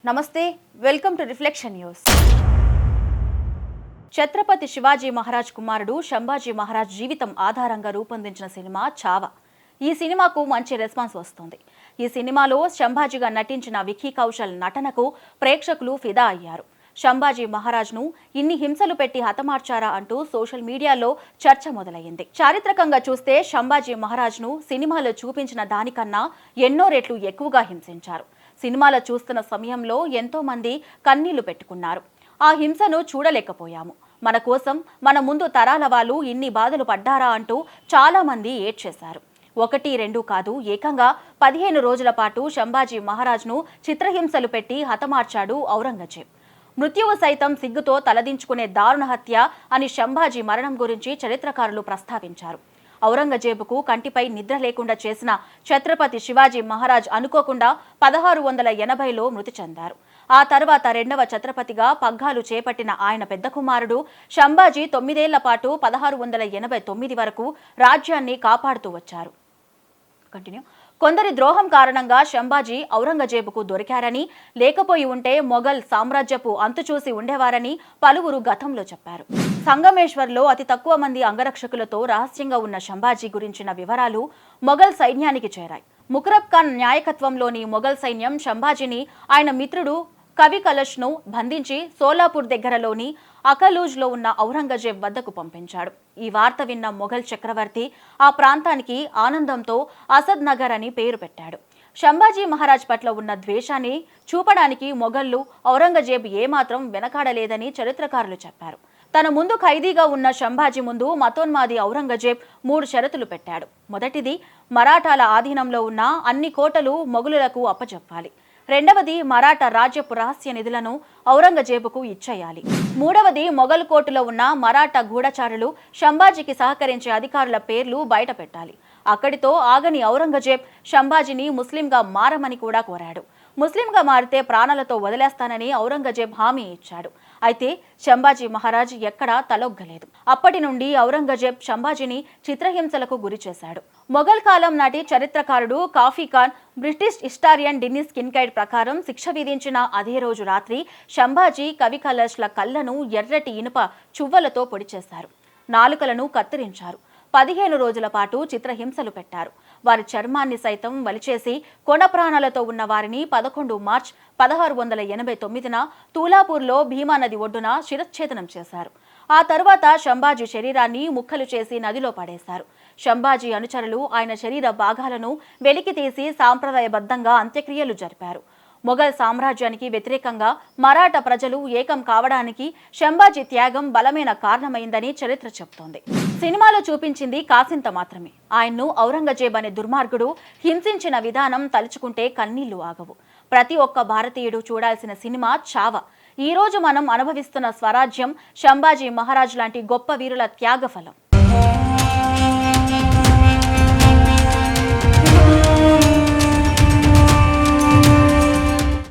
నమస్తే welcome to reflection news. Chhatrapati Shivaji Maharaj కుమారుడు సంభాజీ మహారాజ్ జీవితం ఆధారంగా రూపొందించిన సినిమా చావ. ఈ సినిమాకు మంచి రెస్పాన్స్ వస్తుంది. ఈ సినిమాలో సంభాజీగా నటించిన విక్కీ కౌశల్ నటనకు ప్రేక్షకులు ఫిదా అయ్యారు. సంభాజీ మహారాజ్ను ఇన్ని హింసలు పెట్టి హతమార్చారా అంటూ సోషల్ మీడియాలో చర్చ మొదలైంది. చారిత్రకంగా చూస్తే సంభాజీ మహారాజ్ను సినిమాలో చూపించిన దానికన్నా ఎన్నో రెట్లు ఎక్కువగా హింసించారు. సినిమాలో చూస్తున్న సమయంలో ఎంతో మంది కన్నీళ్లు పెట్టుకున్నారు. ఆ హింసను చూడలేకపోయాము, మన కోసం మన ముందు తరాల వాళ్ళు ఇన్ని బాధలు పడ్డారా అంటూ చాలా మంది ఏడ్చేశారు. 1-2 కాదు, ఏకంగా 15 రోజుల పాటు సంభాజీ మహారాజ్ను చిత్రహింసలు పెట్టి హతమార్చాడు ఔరంగజేబ్. మృత్యువు సైతం సిగ్గుతో తలదించుకునే దారుణ హత్య అని సంభాజీ మరణం గురించి చరిత్రకారులు ప్రస్తావించారు. ఔరంగజేబుకు కంటిపై నిద్ర లేకుండా చేసిన ఛత్రపతి శివాజీ మహారాజ్ అనుకోకుండా 1680లో మృతి చెందారు. ఆ తర్వాత రెండవ ఛత్రపతిగా పగ్గాలు చేపట్టిన ఆయన పెద్ద కుమారుడు సంభాజీ 9 ఏళ్ల పాటు 1689 వరకు రాజ్యాన్ని కాపాడుతూ వచ్చారు. కొందరి ద్రోహం కారణంగా సంభాజీ ఔరంగజేబుకు దొరికారని, లేకపోయి ఉంటే మొఘల్ సామ్రాజ్యపు అంతు చూసి ఉండేవారని పలువురు గతంలో చెప్పారు. సంగమేశ్వర్లో అతి తక్కువ మంది అంగరక్షకులతో రహస్యంగా ఉన్న సంభాజీ గురించిన వివరాలు మొఘల్ సైన్యానికి చేరాయి. ముకరబ్ ఖాన్ నాయకత్వంలోని మొఘల్ సైన్యం సంభాజీని ఆయన మిత్రుడు కవి కలష్ను బంధించి సోలాపూర్ దగ్గరలోని అకలూజ్లో ఉన్న ఔరంగజేబ్ వద్దకు పంపించాడు. ఈ వార్త విన్న మొఘల్ చక్రవర్తి ఆ ప్రాంతానికి ఆనందంతో అసద్ నగర్ అని పేరు పెట్టాడు. సంభాజీ మహారాజ్ పట్ల ఉన్న ద్వేషాన్ని చూపడానికి మొఘళ్లు ఔరంగజేబ్ ఏమాత్రం వెనకాడలేదని చరిత్రకారులు చెప్పారు. తన ముందు ఖైదీగా ఉన్న సంభాజీ ముందు మతోన్మాది ఔరంగజేబ్ 3 షరతులు పెట్టాడు. మొదటిది, మరాఠాల ఆధీనంలో ఉన్న అన్ని కోటలు మొఘలులకు అప్పచెప్పాలి. రెండవది, మరాఠా రాజ్యపు రహస్య నిధులను ఔరంగజేబుకు ఇచ్చేయాలి. మూడవది, మొఘల్ కోర్టులో ఉన్న మరాఠా గూఢచారులు సంభాజీకి సహకరించే అధికారుల పేర్లు బయట పెట్టాలి. అక్కడితో ఆగని ఔరంగజేబ్ సంభాజీని ముస్లింగా మారమని కూడా కోరాడు. ముస్లింగా మారితే ప్రాణాలతో వదిలేస్తానని ఔరంగజేబ్ హామీ ఇచ్చాడు. అయితే సంభాజీ మహారాజ్ ఎక్కడా తలొగ్గలేదు. అప్పటి నుండి ఔరంగజేబ్ సంభాజీని చిత్రహింసలకు గురి చేశాడు. మొఘల్ కాలం నాటి చరిత్రకారుడు కాఫీ ఖాన్ బ్రిటిష్ హిస్టారియన్ డిన్నిస్ కిన్కైడ్ ప్రకారం శిక్ష విధించిన అదే రోజు రాత్రి సంభాజీ కవి కలష్ల కళ్ళను ఎర్రటి ఇనుప చువ్వలతో పొడి చేశారు. నాలుకలను కత్తిరించారు. 15 రోజుల పాటు చిత్రహింసలు పెట్టారు. వారి చర్మాన్ని సైతం వలిచేసి కొన ప్రాణాలతో ఉన్న వారిని 11 మార్చ్ 1689న తూలాపూర్లో భీమా నది ఒడ్డున శిరచ్ఛేదనం చేశారు. ఆ తర్వాత సంభాజీ శరీరాన్ని ముక్కలు చేసి నదిలో పడేశారు. సంభాజీ అనుచరులు ఆయన శరీర భాగాలను వెలికి తీసి సాంప్రదాయబద్ధంగా అంత్యక్రియలు జరిపారు. మొఘల్ సామ్రాజ్యానికి వ్యతిరేకంగా మరాఠా ప్రజలు ఏకం కావడానికి సంభాజీ త్యాగం బలమైన కారణమైందని చరిత్ర చెబుతోంది. సినిమాలో చూపించింది కాసింత మాత్రమే. ఆయన్ను ఔరంగజేబ్ అనే దుర్మార్గుడు హింసించిన విధానం తలుచుకుంటే కన్నీళ్లు ఆగవు. ప్రతి ఒక్క భారతీయుడు చూడాల్సిన సినిమా చావ. ఈ రోజు మనం అనుభవిస్తున్న స్వరాజ్యం సంభాజీ మహారాజ్ లాంటి గొప్ప వీరుల త్యాగ ఫలం.